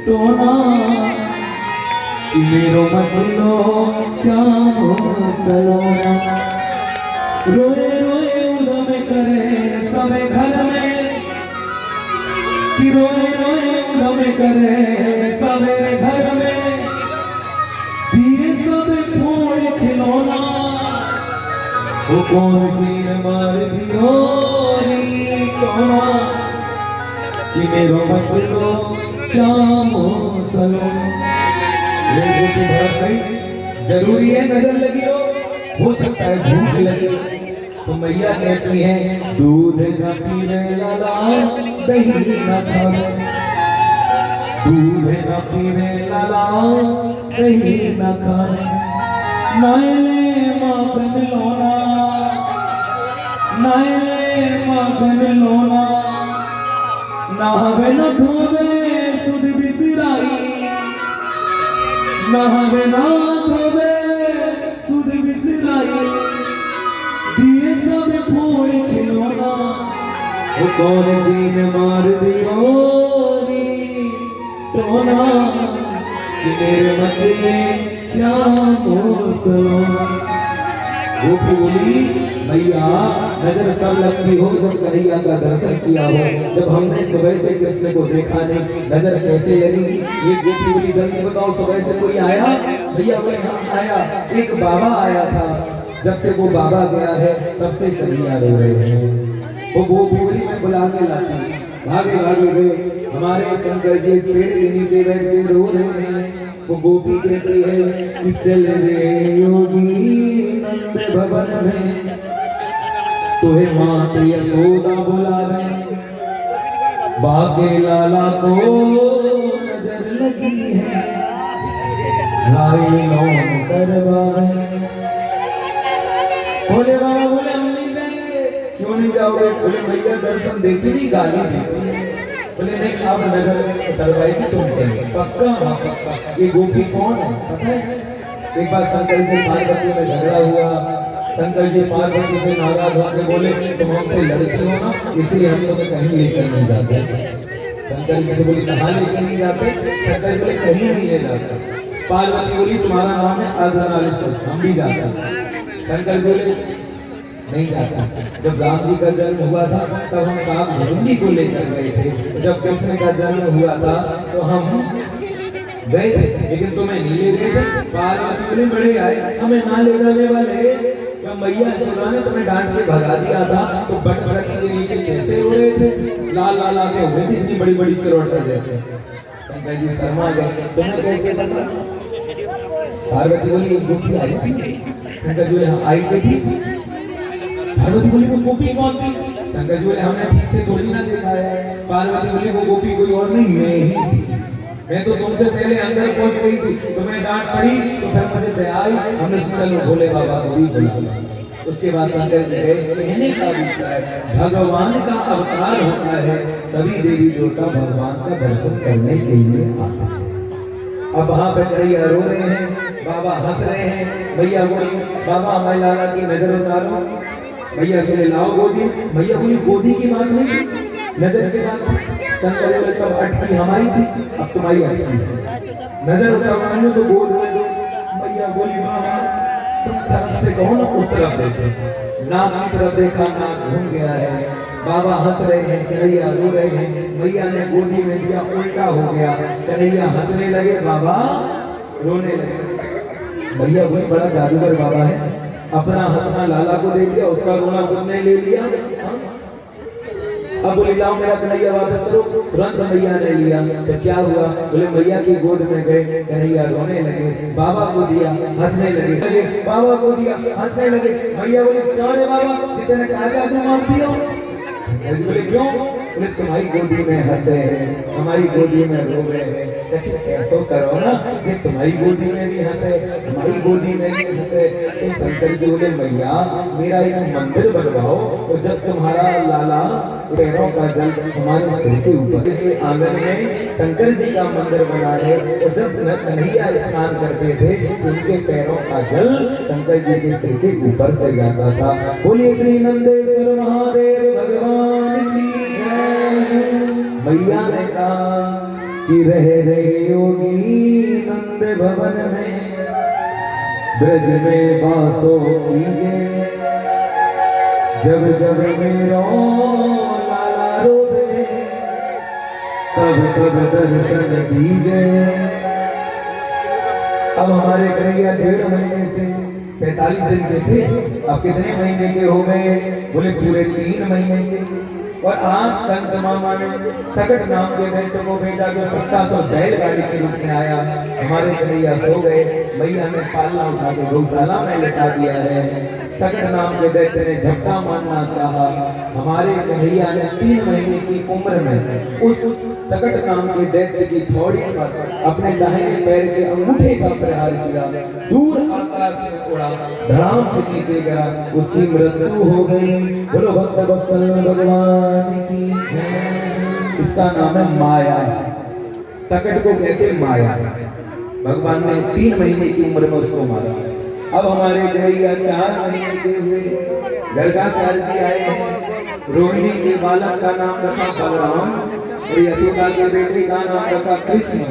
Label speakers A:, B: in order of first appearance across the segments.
A: टोना मेरो मचलो श्याम सलोना रोए रोए उदम करे सबे घर में कि रोए रोए उदम करे सबे घर में दिए सब फूल खिलौना वो कौन सीन मार दियो टोना कि मेरो मचलो श्याम सलोना। जरूरी है नजर लगी हो सकता है भूख लगी तो मैया कहती है दूध न पीने लाला दही न खावे, दूध न पीने लाला दही न खावे, नायले माखन लोना, नायले माखन लोना, नहावे न धोवे सुध बिसराई, नहावे ना धोवे सुध बिसराई, दिए सब फूल खिलौना वो कौन सीन मार दियो टोना कि मेरे मचले श्याम सलोना। वो बोली मैया नजर कब लगती हो जब कन्हैया का दर्शन किया हो, जब हमने सुबह से कृष्ण को देखा नहीं नजर कैसे लगेगी। ये गोपी बोली जल्दी बताओ सुबह से कोई आया? भैया बोले हाँ आया, एक बाबा आया था, जब से वो बाबा गया है तब से कन्हैया रो रहे हैं। वो गोपी बोली मैं बुला के लाती, भागे भागे गए, हमारे शंकर जी पेड़ के नीचे बैठ के रो रहे हैं। वो गोपी कहती है कि चल रे योगी नंद भवन में तुहे मात यशोदा बुलावे, बाके लाला को नजर लगी है लाई नौन करवावे। बोले बाबा बोले हम नहीं जाएंगे। क्यों नहीं जाओगे? बोले भैया दर्शन देती नहीं गाली देती है। बोले नहीं अब नजर उतरवाई कि तुम चले। पक्का? हाँ पक्का। ये गोपी कौन है पता है? एक बार शंकर जी पार्वती में झगड़ा हुआ, शंकर जी पार्वती से नाराज होकर बोले तुम हमसे लड़ती हो ना इसलिए हम तुम्हें कहीं लेकर नहीं जाते। शंकर जी से बोली कहाँ लेकर नहीं जाते? शंकर जी बोले कहीं नहीं ले जाते। पार्वती बोली तुम्हारा नाम है अर्धनारीश्वर, हम भी जाते हैं। शंकर जी बोले नहीं जाता। जब राम जी का जन्म हुआ था तब हम कामधेनु को लेकर गए थे, जब कृष्ण का जन्म हुआ था तो हम गए थे लेकिन तुम्हें नहीं ले गए थे। पार्वती बोली बड़े आए हमें ना ले जाने वाले, जब मैया यशोदा ने तुम्हें डांट के भगा दिया था तो बट वृक्ष के नीचे कैसे हो रहे थे, लाल लाल आके हुए थे इतनी बड़ी बड़ी चरोटर जैसे। शंकर जी शर्मा गए तुम्हें कैसे पता? पार्वती बोली एक गोपी आई थी। शंकर जी बोले आई थी। पार्वती बोली वो गोपी कौन थी? शंकर जी बोले हमने ठीक से थोड़ी ना देखा है। पार्वती बोली वो गोपी कोई और नहीं मैं ही थी, मैं तो तुमसे पहले अंदर पहुंच गई थी, तुम्हें डांट पड़ी तो फिर मुझे दया आई, हमने चलो भोले बाबा को भी बुला लिया। उसके बाद शंकर जी गए कहने का होता है भगवान का अवतार होता है, सभी देवी देवता भगवान का दर्शन करने के लिए आते हैं। अब वहां पे कन्हैया रो रहे हैं, बाबा हंस रहे हैं। भैया बोली बाबा हमारे लाला की नजर उतारो। भैया चले लाओ गोदी। भैया बोली गोदी की बात नहीं नजर की बात। शंकर बोले तब अटकी हमारी थी अब तुम्हारी अटकी है, नजर उतारो तो गोद में दो। भैया बोली बाबा तुम शर्म से कहो ना उस तरफ देखे, नाक की तरफ देखा नाक घूम गया है। बाबा हंस रहे हैं, कन्हैया रो रहे हैं। भैया ने गोदी में दिया उल्टा हो गया, कन्हैया हंसने लगे बाबा रोने लगे। भैया बहुत बड़ा जादूगर बाबा है, अपना हंसना लाला को दे दिया, उसका रोना तुमने ले लिया। अब बोले लाओ मेरा कन्हैया वापस करो, तुरंत मैया ने लिया। तो क्या हुआ? बोले मैया की गोद में गए, कन्हैया रोने लगे, बाबा को दिया हंसने लगे, बाबा को दिया हंसने लगे। मैया बोले चौड़े बाबा जितने कहा जादू मानती हो? बोले क्यों? बोले तुम्हारी गोदी में हंसे हमारी गोदी में रो रहे हैं, ऐसा करो ना कि तुम्हारी गोदी में भी हंसे हमारी गोदी में भी हंसे। तुम शंकर जी बोले मैया मेरा एक मंदिर बनवाओ, और जब तुम्हारा लाला पैरों का जल हमारे सिर के ऊपर के आंगन में शंकर जी का मंदिर बना है, और जब कन्हैया स्नान करते थे उनके पैरों का जल शंकर जी के सिर के ऊपर से जाता था। बोलिए श्री नंदेश्वर महादेव भगवान की जय। मैया ने कहा कि रह रहे योगी नंद भवन में, ब्रज में बासो कीजिए, जब जब मेरो लाला रोवे, तब तब दर्शन दीजिए। अब हमारे कन्हैया 1.5 महीने से 45 दिन के थे, अब कितने महीने के हो गए? बोले पूरे 3 महीने के। और आज कंस मामा ने सकट नाम के दैत्य को भेजा जो 1700 बैलगाड़ी के रूप में आया। हमारे कन्हैया सो गए, मैया ने पालना उठा के गौशाला में लटा दिया है। सकट नाम के दैत्य ने झपटा मारना चाहा, हमारे कन्हैया ने 3 महीने की उम्र में उस सकट नाम के दैत्य की थोड़ी पर अपने दाहिने पैर के अंगूठे का प्रहार किया, दूर आकाश में उड़ा, धड़ाम से नीचे गिरा, उसकी मृत्यु हो गई। बोलो भक्त वत्सल भगवान की जय। इसका नाम है माया। सकट को कहते माया। भगवान ने 3 महीने की उम्र में उसको मारा। अब हमारे कन्हैया 4 महीने के हुए, गर्गाचार्य जी आए हैं। रोहिणी के बालक का नाम रखा बलराम और यशोदा के बेटे का नाम रखा कृष्ण।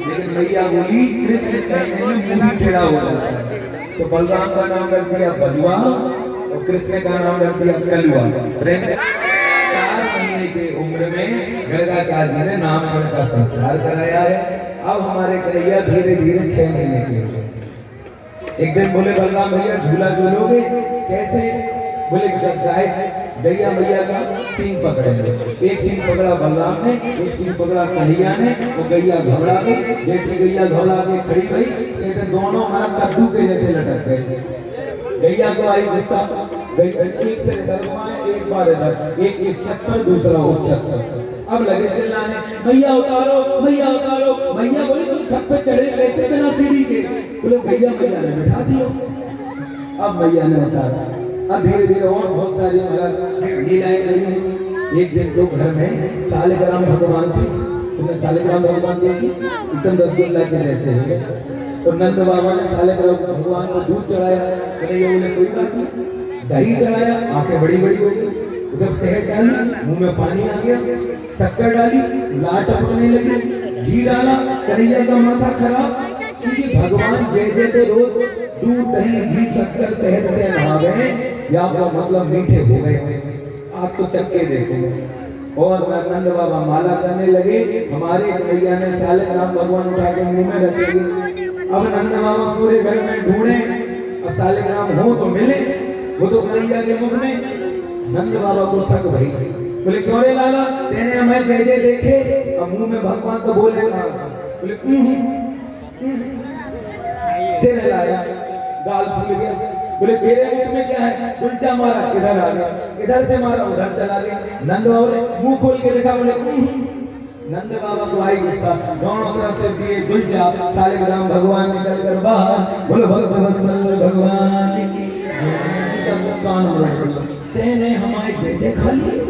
A: लेकिन मैया बोली कृष्ण कहने में मुंह टेढ़ा हो जाता है, तो बलराम का नाम रख दिया बलुआ और कृष्ण का नाम रख दिया कलुआ। 4 महीने की उम्र में गर्गाचार्य जी ने नामकरण का संस्कार कराया है। अब हमारे कन्हैया धीरे धीरे 6 महीने के हुए। एक दिन बोले बलराम भैया झूला झूलोगे? कैसे? बोले गाय गैया मैया का सींग पकड़ेंगे। एक सींग पकड़ा बलराम ने, एक सींग पकड़ा कन्हैया ने। वो गैया घबरा गई। जैसे गैया घबरा के खड़ी हुई, कहते दोनों हाथ कद्दू के जैसे लटक गए। गैया को आई गुस्सा, एक से एक बार इधर, एक इस छत पर, दूसरा उस छत पर। अब लगे चिल्लाने, मैया उतारो, मैया उतारो। मैया बोले तुम छत पे चढ़े कैसे बिना सीढ़ी के? बोले भैया मैया ने बिठा दियो। अब मैया ने उतारा। अब धीरे धीरे और बहुत सारी लीलाएं लगी। एक दिन तो घर में सालिग्राम भगवान थे। तुमने सालिग्राम भगवान देखी? एकदम रसगुल्ला के जैसे है। तो नंद बाबा ने सालिग्राम भगवान को दूध चढ़ाया। कन्हैया बोले कोई बात नहीं। दही चढ़ाया, आंखें बड़ी बड़ी हो गई। जब शहद डाली, मुंह में पानी आ गया। शक्कर डाली, लाट टपकने लगी। घी डाला, कन्हैया का माथा खराब कि भगवान जय जय तो रोज दूध दही घी शक्कर शहद से नहावे, या तो मतलब मीठे हो गए। आप तो चक्के देखो। और नंद बाबा माला करने लगे। हमारे कन्हैया ने सालिग्राम भगवान उठा के मुंह में रख दिए। अब नंद बाबा पूरे घर में ढूंढे, अब सालिग्राम हो तो मिले। वो तो कन्हैया के मुख में। नंद बाबा को शक भई। बोले क्यों रे लाला, तेने हमें जय जय देखे, अब मुंह में भगवान तो बोले कहां से? बोले सिर हिलाया, गाल फूल गया। बोले तेरे मुख में क्या है? उल्टा मारा, इधर आ गया। इधर से मारा, उधर चला गया। नंद बाबा ने मुंह खोल के देखा। बोले नंद बाबा को आई गुस्सा, दोनों तरफ से दिए गुलजा। सालिग्राम भगवान निकल कर बाहर। बोलो भक्त वत्सल भगवान की कान तेने हमारे जय जय खा लिए।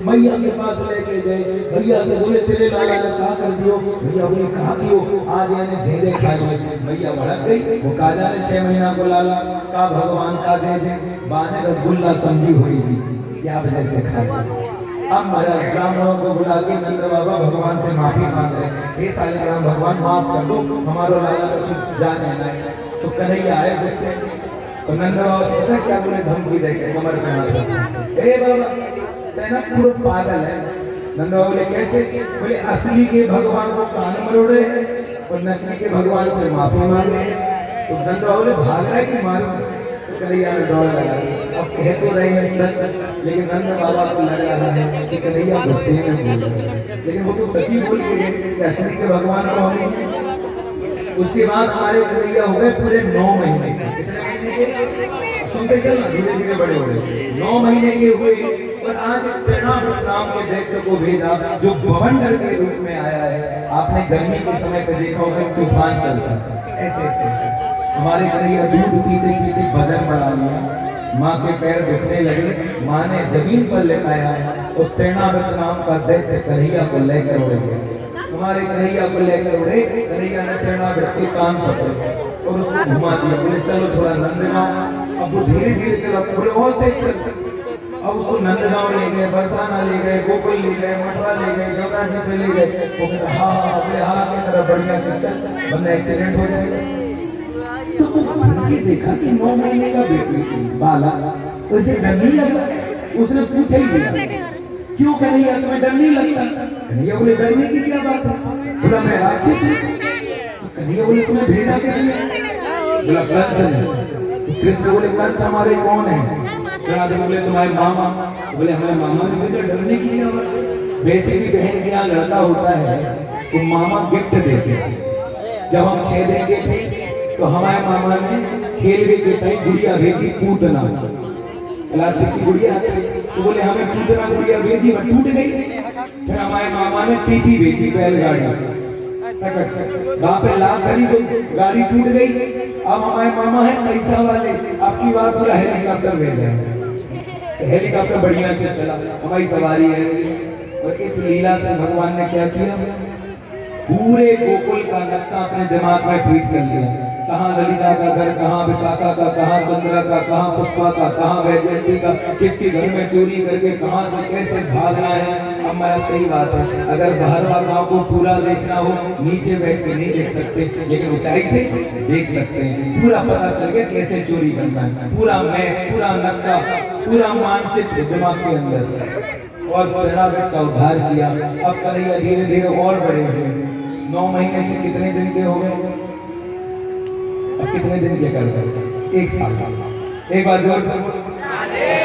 A: मैया के पास लेके गए। भैया से बोले तेरे लाला ने कहा कर दियो। भैया बोले कहा दियो? आज यानी जय जय खा लिए। मैया भड़क गई। वो कहा जाने 6 महीना को लाला का भगवान का जय जय बाने रसगुल्ला समझी हुई थी, क्या वजह से खाए। अब महाराज ब्राह्मणों को बुला के नंद बाबा भगवान से माफी मांग रहे। हे सालिग्राम भगवान माफ कर दो, हमारा लाला का चुप जान है। तो कन्हैया आए गुस्से। तो नंद बाबा से पता क्या बोले? धमकी देके कमर पे हाथ। ए बाबा तेना पूरा पागल है। नंद बाबा बोले कैसे? बोले असली के भगवान को कान मरोड़े और नकली के भगवान से माफी मांगे। तो नंद बाबा बोले भाग रहा है कि मारो? तो कन्हैया ने दौड़ लगा। अब कह तो रहे हैं सच, लेकिन नंद बाबा को लग रहा है कि कन्हैया गुस्से में बोल रहे हैं, लेकिन वो तो सच्ची बोल के कि असली के भगवान को हमें। उसके बाद हमारे कन्हैया हो गए पूरे 9 महीने के। सुनते चलना, धीरे धीरे बड़े हो गए। 9 महीने के हुए और आज प्रणाम नाम के दैत्य को भेजा जो बवंडर के रूप में आया है। आपने गर्मी के समय पे देखा होगा तूफान चलता था ऐसे ऐसे। हमारे कन्हैया दूध पीते पीते वजन बढ़ा लिया। माँ के पैर दुखने लगे। माँ ने जमीन पर लेटाया और तृणावृत नाम का दैत्य कन्हैया को लेकर उड़ गया। हमारे कन्हैया को लेकर उड़े। कन्हैया ने तृणावृत के कान पकड़े और उसको घुमा दिया। बोले चलो थोड़ा नंदगांव। अब वो धीरे धीरे चला। बोले और तेज चल। अब उसको नंदगांव ले गए, बरसाना ले गए, गोकुल ले गए, मथुरा ले गए, यमुना जी पे ले गए। वो कहता हाँ बोले हाँ के तरह बढ़िया से चल वरना एक्सीडेंट हो जाएगा। तो उन्होंने देखा कि 9 महीने का बाला उसे डर नहीं लगा। उसने पूछा ही दिया क्यों कन्हैया तुम्हें डर नहीं लगता? कन्हैया बोले डरने की क्या बात है? बोला मैं राक्षस हूँ। तो कन्हैया बोले तुम्हें भेजा किसने? बोला कंस ने। कृष्ण बोले कंस हमारे कौन है? जनार्दन बोले तुम्हारे मामा। बोले हमारे मामा ने भेजा, डरने की क्या बात? वैसे भी बहन के यहाँ लड़का होता है तो मामा गिफ्ट देते हैं। जब हम 6 दिन के थे तो हमारे मामा ने खेलवे के टाइम गुड़िया भेजी पूतना, प्लास्टिक की गुड़िया आती है तो बोले हमें पूतना गुड़िया भेजी पर टूट गई। फिर हमारे मामा ने पीपी भेजी बैलगाड़ी सकट वहां पे लात करी तो गाड़ी टूट गई। अब हमारे मामा है पैसा वाले, आपकी बार पूरा हेलीकॉप्टर भेजा है। हेलीकॉप्टर बढ़िया से चला, हमारी सवारी है। और इस लीला से भगवान ने क्या किया? पूरे गोकुल का नक्शा अपने दिमाग में फिट कर लिया। कहाँ ललिता का घर, कहाँ विशाखा का, कहाँ चंद्रा का, कहाँ पुष्पा का, कहाँ वैजयंती का, किसके घर में चोरी करके कहाँ से कैसे भागना है। अब मेरा सही बात है, अगर बाहरवा गांव को पूरा देखना हो नीचे बैठ के नहीं देख सकते, लेकिन ऊंचाई से देख सकते हैं। पूरा पता चल गया कैसे चोरी करना है, पूरा मैप, पूरा नक्शा, पूरा मानचित्र दिमाग के अंदर। और प्रणव का उद्धार किया। अब कन्हैया धीरे धीरे और बड़े हुए। 9 महीने से कितने दिन के हो गए? अब कितने दिन के कर गए? 1 साल का। एक बार जोर से बोलो।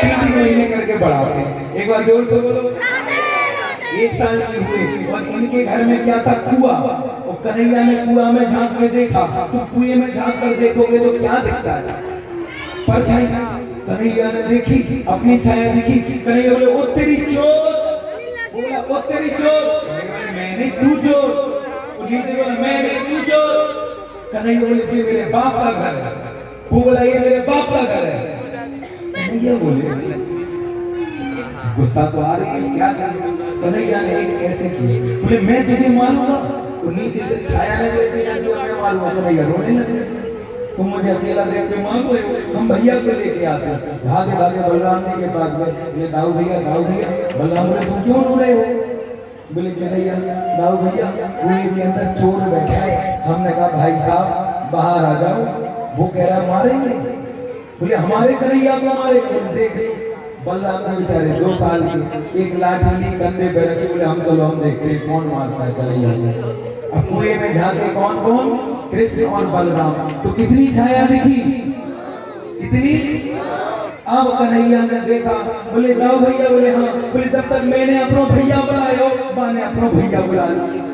A: 3 महीने करके बढ़ाते हैं। एक बार जोर से बोलो। 1 साल की हुए और इनके घर में क्या था? कुआं। और कन्हैया ने कुआं में झांक के देखा। तो कुएं में झांक कर देखोगे तो क्या दिखता है? परछाई। कन्हैया ने देखी, अपनी छाया दिखी। कन्हैया बोले ओ तेरी चोर। बोला ओ तेरी चोर। मैंने तू चोर। नीचे बोला मैंने तू चोर। कन्हैया बोले जी मेरे बाप का घर है। वो बोला ये मेरे बाप का घर है। कन्हैया बोले गुस्सा तो आ रही है, क्या करें? कन्हैया ने एक ऐसे किए, बोले मैं तुझे मारूंगा। तो नीचे से छाया ने जैसे मैं मारूंगा। कन्हैया रोने लगे, तुम मुझे अकेला देख के मार रहे हो, हम भैया को लेके आते। भागे भागे बलराम जी के पास गए। बोले दाऊ भैया, दाऊ भैया। बलराम बोले तुम क्यों रो रहे हो? बोले कन्हैया दाऊ भैया कुएं के अंदर चोर बैठा है। हमने कहा भाई साहब बाहर आ जाओ। वो कह रहा मारेंगे। बोले हमारे कन्हैया को मारेंगे। बोले देख बलराम जी बेचारे 2 साल के, एक लाठी ली कंधे पे रखी। बोले हम चलो हम देखते हैं कौन मारता है कन्हैया को। अब कुएं में झांके कौन कौन? कृष्ण और बलराम। तो कितनी छाया दिखी? कितनी? अब कन्हैया ने देखा। बोले दाऊ भैया? बोले हाँ। बोले जब तक मैंने अपना भैया बुलाया, माँ ने अपना भैया बुला लिया।